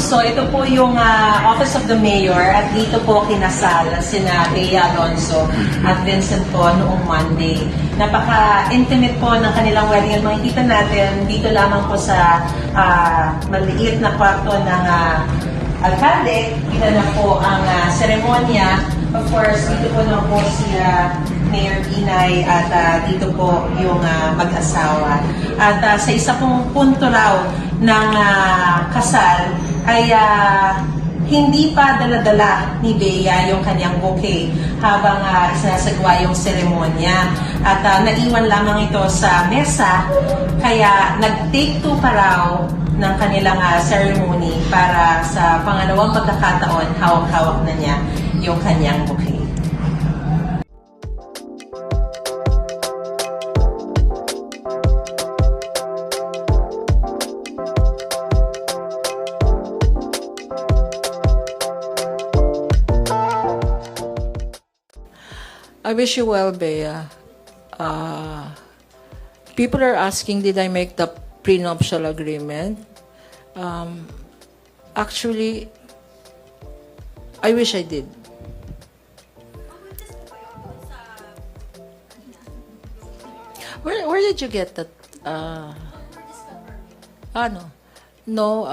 Abuso, ito po yung Office of the Mayor at dito po kinasal sina Bea Alonso at Vincent po noong Monday. Napaka-intimate po ng kanilang wedding at makikita natin dito lamang po sa maliit na kwarto ng alkalde. Ginanap po ang seremonya. Of course, dito po na po si Mayor Inay at dito po yung mag-asawa. At sa isa pong punto raw ng kasal ay hindi pa dala-dala ni Bea yung kanyang bouquet habang isinasagwa yung seremonya. At naiwan lamang ito sa mesa, kaya nag-take two pa raw ng kanilang ceremony para sa pangalawang pagkakataon, hawak-hawak na niya yung kanyang bouquet. I wish you well, Bea. People are asking, did I make the prenuptial agreement? Actually, I wish I did. Where did you get that? No,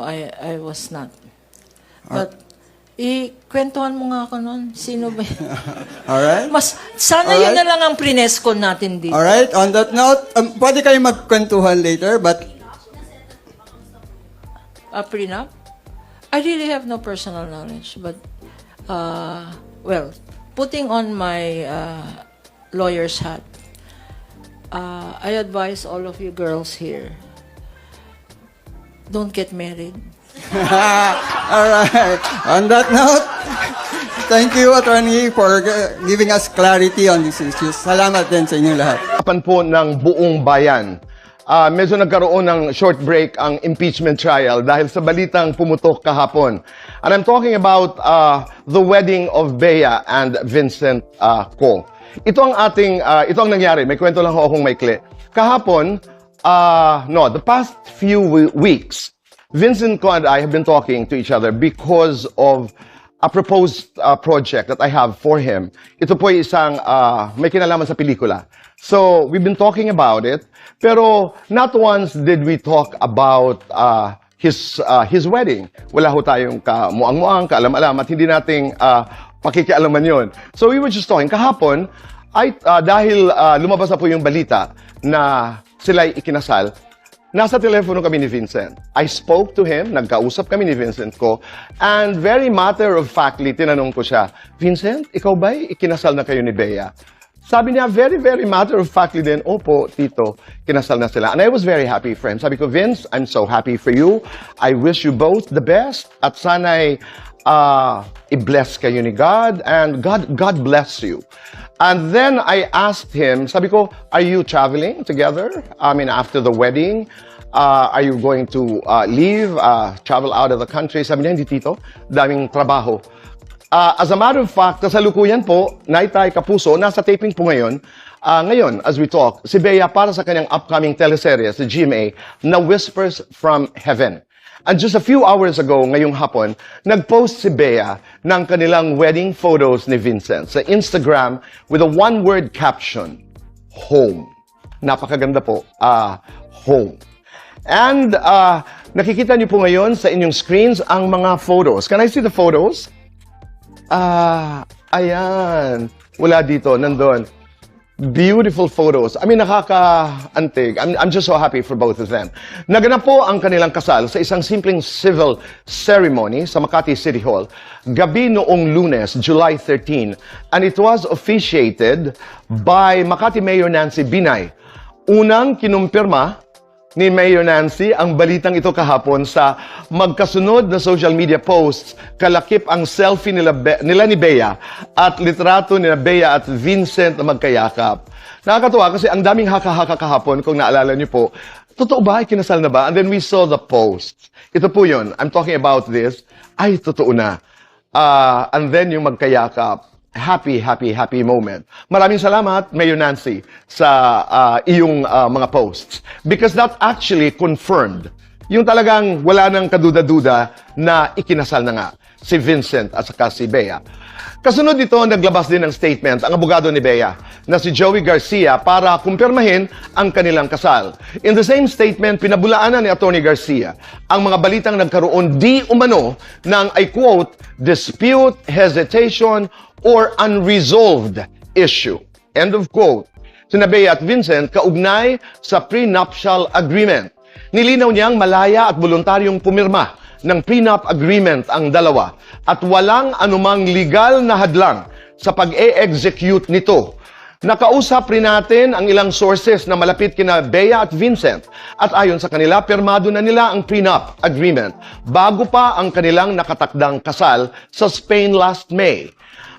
I was not. But kwentuhan mo nga ako nun. Sino ba yun? Alright? Sana yun na lang ang prinesco natin dito. Alright, on that note, pwede kayo magkwentuhan later, but... A prenup? I really have no personal knowledge, but, well, putting on my lawyer's hat, I advise all of you girls here, don't get married. Alright, on that note, thank you, Attorney, for giving us clarity on these issues. Salamat din sa inyong lahat. Usapan po ng buong bayan. Medyo nagkaroon ng short break ang impeachment trial dahil sa balitang pumutok kahapon. And I'm talking about the wedding of Bea and Vincent Ko. Ito ang nangyari. May kwento lang akong maikli. Kahapon, the past few weeks, Vincent Ko and I have been talking to each other because of a proposed project that I have for him. Ito po ay isang may kinalaman sa pelikula. So, we've been talking about it, pero not once did we talk about his wedding. Wala ho tayong kamuang-muang, kaalam-alam, at hindi nating pakikialaman yon. So, we were just talking. Kahapon, dahil lumabas na po yung balita na sila'y ikinasal, nasa telepono kami ni Vincent. I spoke to him, nagkausap kami ni Vincent Ko, and very matter-of-factly, tinanong ko siya, Vincent, ikaw ba'y ikinasal na kayo ni Bea? Sabi niya, very, very matter-of-factly din, opo, tito, kinasal na sila. And I was very happy for him. Sabi ko, Vince, I'm so happy for you. I wish you both the best. At sana'y i-bless kayo ni God, and God bless you. And then I asked him, sabi ko, are you traveling together? I mean, after the wedding, are you going to leave, travel out of the country? Sabi niya, hindi tito, daming trabaho. As a matter of fact, kasalukuyan po, Naitay Kapuso, nasa taping po ngayon, as we talk, si Bea para sa kanyang upcoming teleserye sa GMA na Whispers from Heaven. And just a few hours ago, ngayong hapon, nag-post si Bea ng kanilang wedding photos ni Vincent sa Instagram with a one-word caption, home. Napakaganda po, home. And nakikita niyo po ngayon sa inyong screens ang mga photos. Can I see the photos? Ayan. Wala dito, nandun. Beautiful photos. I mean, nakaka-antig. I'm just so happy for both of them. Naganap po ang kanilang kasal sa isang simpleng civil ceremony sa Makati City Hall gabi noong Lunes, July 13. And it was officiated by Makati Mayor Nancy Binay. Unang kinumpirma ni Mayor Nancy ang balitang ito kahapon sa magkasunod na social media posts, kalakip ang selfie nila ni Bea at litrato ni Bea at Vincent na magkayakap. Nakakatuwa kasi ang daming haka-haka kahapon, kung naalala niyo po, totoo ba? Ikinasal na ba? And then we saw the posts. Ito po yun. I'm talking about this. Ay, totoo na. And then yung magkayakap. Happy moment. Maraming salamat, Mayor Nancy, sa iyong mga posts. Because that actually confirmed Yung talagang wala nang kaduda-duda na ikinasal na nga si Vincent at saka si Bea. Kasunod nito, naglabas din ng statement ang abogado ni Bea na si Joey Garcia para kumpirmahin ang kanilang kasal. In the same statement, pinabulaanan ni Atty. Garcia ang mga balitang nagkaroon di umano ng, I quote, dispute, hesitation, or unresolved issue. End of quote. Sina Bea at Vincent kaugnay sa prenuptial agreement. Nilinaw niyang malaya at voluntaryong pumirma ng prenup agreement ang dalawa at walang anumang legal na hadlang sa pag-e-execute nito. Nakausap rin natin ang ilang sources na malapit kina Bea at Vincent at ayon sa kanila, pirmado na nila ang prenup agreement bago pa ang kanilang nakatakdang kasal sa Spain last May.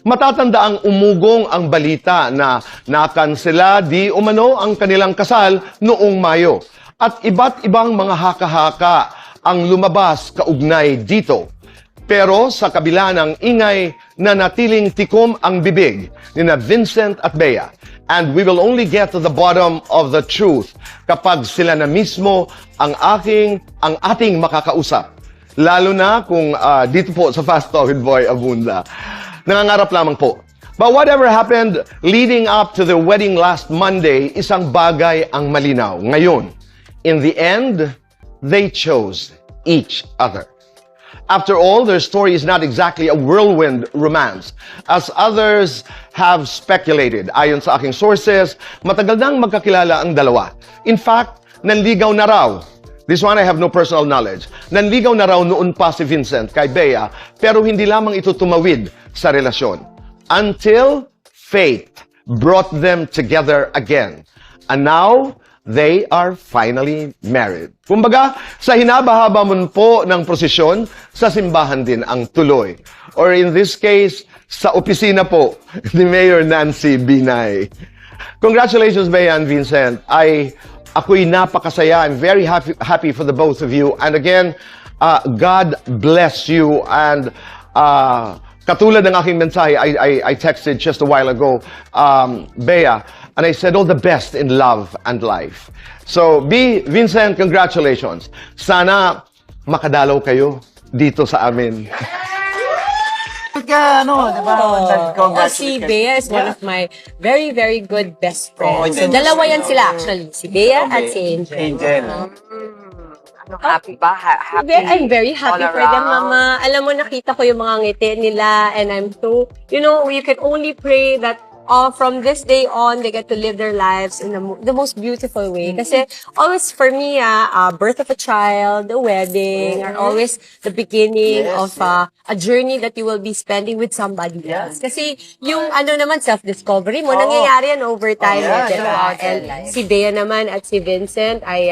Matatanda ang umugong ang balita na nakansela di umano ang kanilang kasal noong Mayo at iba't ibang mga haka-haka ang lumabas kaugnay dito. Pero sa kabila ng ingay, nanatiling tikom ang bibig ni na Vincent at Bea. And we will only get to the bottom of the truth kapag sila na mismo ang ating makakausap. Lalo na kung dito po sa Fast Talk with Boy Abunda. Nangangarap lamang po. But whatever happened leading up to the wedding last Monday, isang bagay ang malinaw. Ngayon, in the end, they chose each other. After all, their story is not exactly a whirlwind romance. As others have speculated, ayon sa aking sources, matagal nang magkakilala ang dalawa. In fact, nanligaw na raw. This one I have no personal knowledge. Nanligaw na raw noon pa si Vincent kay Bea, pero hindi lamang ito tumawid sa relasyon. Until fate brought them together again. And now, they are finally married. Kumbaga, sa hinaba-haba mo po ng prosesyon, sa simbahan din ang tuloy. Or in this case, sa opisina po ni Mayor Nancy Binay. Congratulations, Bea and Vincent. Ako'y napakasaya. I'm very happy for the both of you. And again, God bless you. And katulad ng aking mensahe, I texted just a while ago, Bea, and I said, all the best in love and life. So, Vincent, congratulations. Sana makadalaw kayo dito sa amin. Si Bea is one of my very, very good best friends. So, dalawa yan sila actually. Si Bea at si Angel. Happy ba? Happy? I'm very happy all for them, around. Mama. Alam mo, nakita ko yung mga ngiti nila and I'm so, you can only pray that from this day on, they get to live their lives in the most beautiful way. Kasi always for me, birth of a child, the wedding, are always the beginning of a journey that you will be spending with somebody else. Kasi yung naman, self-discovery mo, nangyayari yan over time. And si Bea naman at si Vincent ay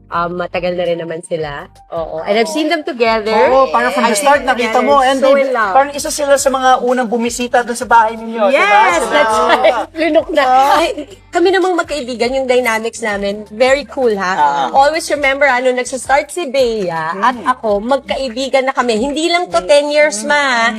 matagal na rin naman sila. Oo. And I've seen them together. Oo, parang from the start nakita mo. And so they, in love. parang isa sila sa mga unang bumisita doon sa bahay ninyo. Yes, diba? that's right. Lunok na. Ay, kami namang magkaibigan, yung dynamics namin, very cool ha. Always remember, nagsastart si Bea at ako, magkaibigan na kami. Hindi lang to 10 years ma.